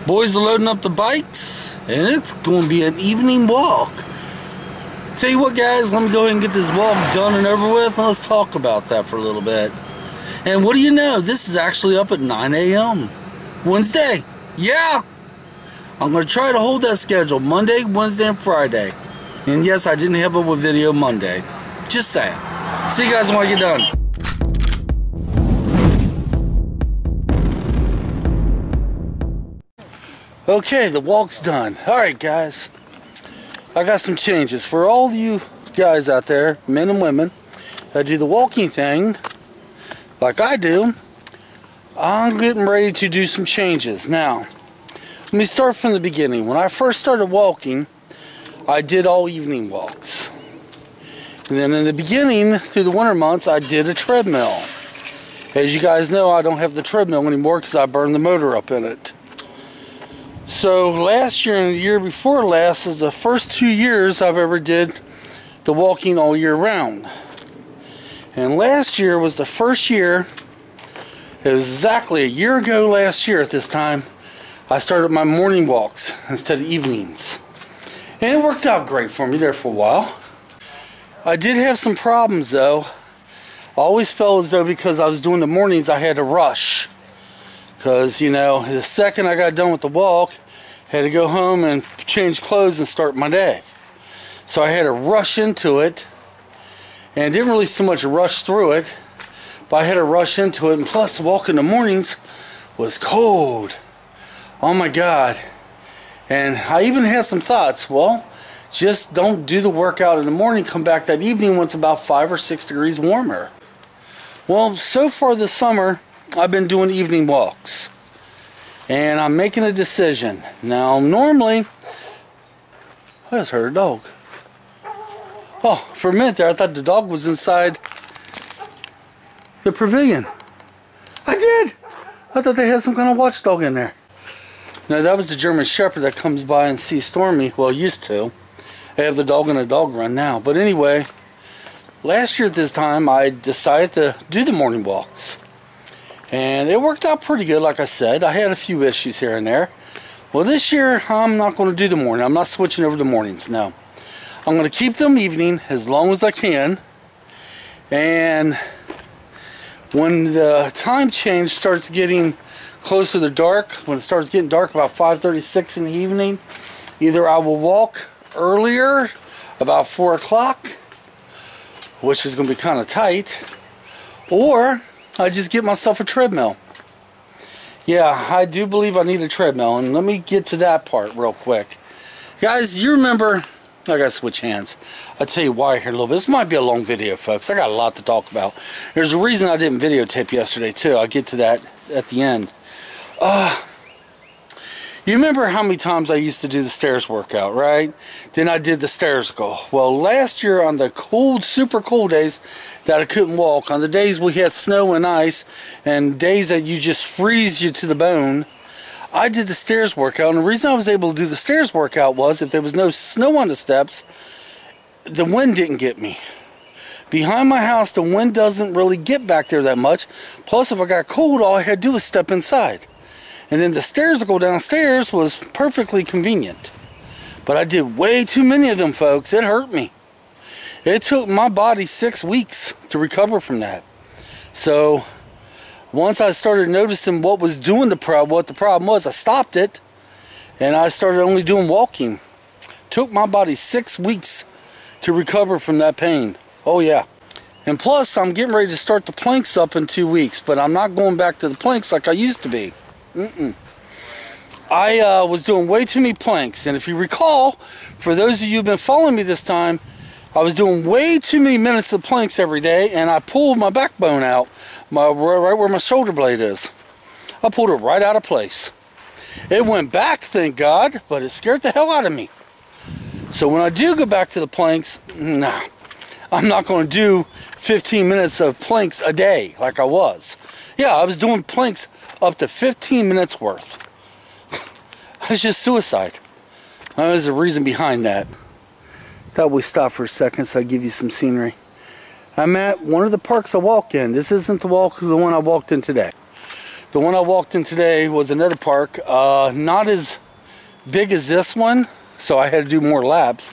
Boys are loading up the bikes, and it's going to be an evening walk. Tell you what, guys, let me go ahead and get this walk done and over with, and let's talk about that for a little bit. And what do you know? This is actually up at 9 a.m. Wednesday. Yeah! I'm going to try to hold that schedule Monday, Wednesday, and Friday. And yes, I didn't have a video Monday. Just saying. See you guys when I get done. Okay, the walk's done. Alright, guys. I got some changes. For all you guys out there, men and women, that do the walking thing, like I do, I'm getting ready to do some changes. Now, let me start from the beginning. When I first started walking, I did all evening walks. And then in the beginning, through the winter months, I did a treadmill. As you guys know, I don't have the treadmill anymore because I burned the motor up in it. So last year and the year before last is the first 2 years I've ever did the walking all year round. And last year was the first year, it was exactly a year ago last year at this time, I started my morning walks instead of evenings. And it worked out great for me there for a while. I did have some problems though. I always felt as though because I was doing the mornings I had to rush. Because, you know, the second I got done with the walk, I had to go home and change clothes and start my day. So I had to rush into it. And I didn't really so much rush through it, but I had to rush into it. And plus, the walk in the mornings was cold. Oh my God. And I even had some thoughts. Well, just don't do the workout in the morning. Come back that evening when it's about 5 or 6 degrees warmer. Well, so far this summer, I've been doing evening walks, and I'm making a decision. Now, normally, I just heard a dog. Oh, for a minute there, I thought the dog was inside the pavilion. I did! I thought they had some kind of watchdog in there. No, that was the German Shepherd that comes by and sees Stormy. Well, used to. They have the dog in a dog run now. But anyway, last year at this time, I decided to do the morning walks. And it worked out pretty good, like I said. I had a few issues here and there. Well, this year, I'm not going to do the morning. I'm not switching over to mornings, no. I'm going to keep them evening as long as I can. And when the time change starts getting closer to dark, when it starts getting dark about 5:36 in the evening, either I will walk earlier, about 4 o'clock, which is going to be kind of tight, or I just get myself a treadmill. Yeah, I do believe I need a treadmill, and let me get to that part real quick. Guys, you remember, I gotta switch hands. I'll tell you why here in a little bit. This might be a long video, folks. I got a lot to talk about. There's a reason I didn't videotape yesterday, too. I'll get to that at the end. You remember how many times I used to do the stairs workout, right? Then I did the stairs go. Well, last year on the cold, super cold days that I couldn't walk, on the days we had snow and ice, and days that you just freeze you to the bone, I did the stairs workout. And the reason I was able to do the stairs workout was if there was no snow on the steps, the wind didn't get me. Behind my house, the wind doesn't really get back there that much. Plus, if I got cold, all I had to do was step inside. And then the stairs to go downstairs was perfectly convenient. But I did way too many of them, folks. It hurt me. It took my body 6 weeks to recover from that. So once I started noticing what was doing what the problem was, I stopped it. And I started only doing walking. Took my body 6 weeks to recover from that pain. Oh yeah. And plus, I'm getting ready to start the planks up in 2 weeks. But I'm not going back to the planks like I used to be. I was doing way too many planks, and if you recall, for those of you who've been following me this time, I was doing way too many minutes of planks every day, and I pulled my backbone out, right where my shoulder blade is. I pulled it right out of place. It went back, thank God, but it scared the hell out of me. So when I do go back to the planks, nah, I'm not going to do 15 minutes of planks a day like I was. Yeah, I was doing planks up to 15 minutes worth. It's just suicide. There's a reason behind that. Thought we stop for a second so I give you some scenery. I'm at one of the parks I walk in. This isn't the one I walked in today. The one I walked in today was another park, not as big as this one, so I had to do more laps,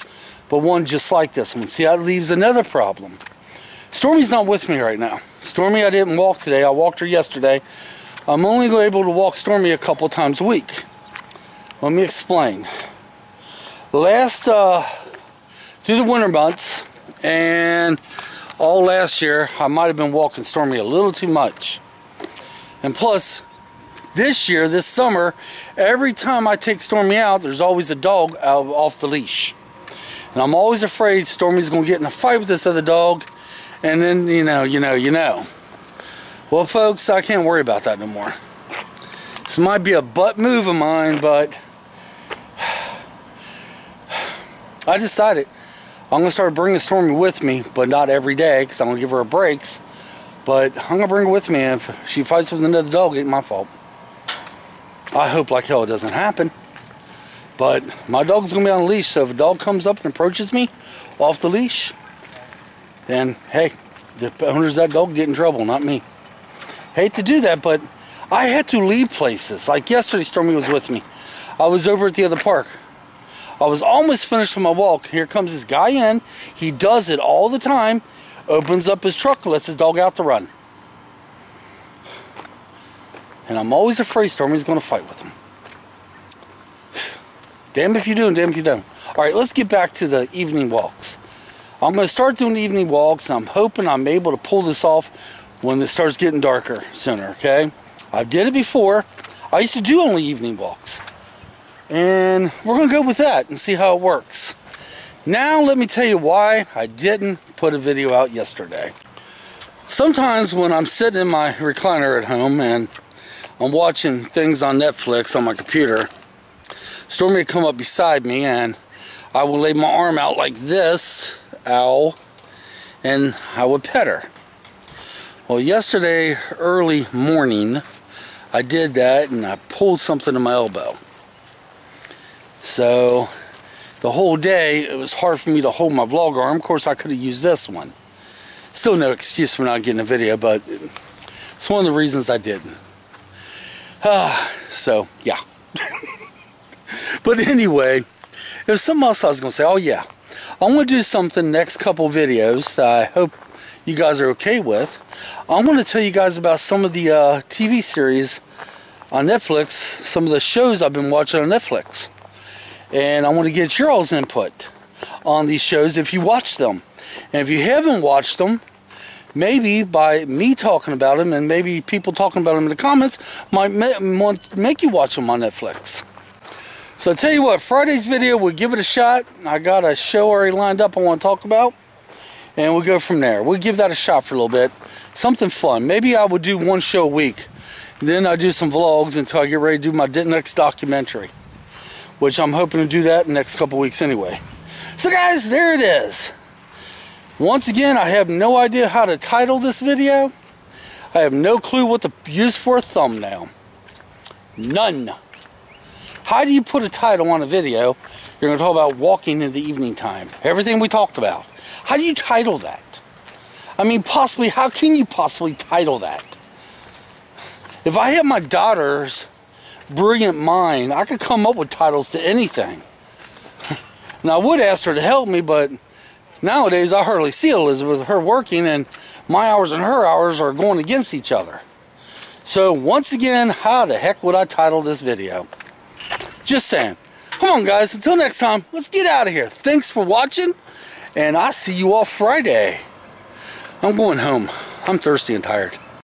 but one just like this one. See, that leaves another problem. Stormy's not with me right now. Stormy, I didn't walk today. I walked her yesterday. I'm only able to walk Stormy a couple times a week. Let me explain. Through the winter months and all last year, I might have been walking Stormy a little too much. And plus, this year, this summer, every time I take Stormy out, there's always a dog off the leash. And I'm always afraid Stormy's going to get in a fight with this other dog. And then, you know. Well, folks, I can't worry about that no more. This might be a butt move of mine, but I decided I'm going to start bringing Stormy with me, but not every day, because I'm going to give her breaks. But I'm going to bring her with me, and if she fights with another dog, it ain't my fault. I hope like hell it doesn't happen. But my dog's going to be on a leash, so if a dog comes up and approaches me off the leash, then, hey, the owners of that dog get in trouble, not me. Hate to do that, but I had to leave places. Like yesterday, Stormy was with me. I was over at the other park. I was almost finished with my walk. Here comes this guy in. He does it all the time. Opens up his truck, lets his dog out to run. And I'm always afraid Stormy's going to fight with him. Damn if you do and damn if you don't. Alright, let's get back to the evening walks. I'm going to start doing evening walks, and I'm hoping I'm able to pull this off when it starts getting darker sooner, okay? I did it before. I used to do only evening walks. And we're going to go with that and see how it works. Now, let me tell you why I didn't put a video out yesterday. Sometimes when I'm sitting in my recliner at home and I'm watching things on Netflix on my computer, Stormy would come up beside me and I would lay my arm out like this, ow, and I would pet her. Well, yesterday early morning I did that and I pulled something in my elbow. So the whole day it was hard for me to hold my vlog arm. Of course I could have used this one. Still no excuse for not getting a video, but it's one of the reasons I didn't. So yeah. But anyway, there's something else I was going to say. Oh yeah, I'm going to do something next couple videos that I hope you guys are okay with. I'm going to tell you guys about some of the TV series on Netflix, some of the shows I've been watching on Netflix. And I want to get your all's input on these shows if you watch them. And if you haven't watched them, maybe by me talking about them and maybe people talking about them in the comments might make you watch them on Netflix. So I tell you what, Friday's video, we'll give it a shot. I got a show already lined up I want to talk about. And we'll go from there. We'll give that a shot for a little bit. Something fun. Maybe I would do one show a week. Then I do some vlogs until I get ready to do my next documentary. Which I'm hoping to do that in the next couple weeks anyway. So guys, there it is. Once again, I have no idea how to title this video. I have no clue what to use for a thumbnail. None. How do you put a title on a video? You're going to talk about walking in the evening time. Everything we talked about. How do you title that? I mean, possibly, how can you possibly title that? If I had my daughter's brilliant mind, I could come up with titles to anything. And I would ask her to help me, but nowadays I hardly see Elizabeth, her working, and my hours and her hours are going against each other. So once again, how the heck would I title this video? Just saying. Come on guys, until next time, let's get out of here. Thanks for watching, and I'll see you all Friday. I'm going home. I'm thirsty and tired.